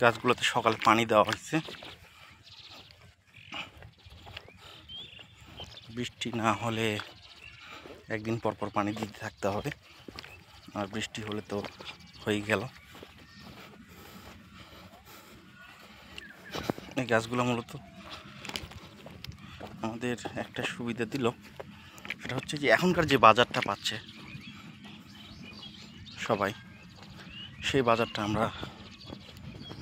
গাছগুলোতে সকালে পানি দেওয়া হয়েছে। বৃষ্টি না হলে একদিন পর পর পানি দিতে থাকতে হবে, আর বৃষ্টি হলে তো হয়ে গেল। এই গাছগুলো মূলত আমাদের একটা সুবিধা দিল, সেটা হচ্ছে যে এখনকার যে বাজারটা পাচ্ছে সবাই, সেই বাজারটা আমরা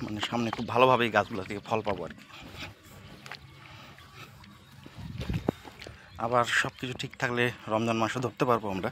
মানে সামনে খুব ভালোভাবেই গাছগুলো থেকে ফল পাবো আর কি। আবার সব কিছু ঠিক থাকলে রমজান মাসে ধরতে পারবো আমরা।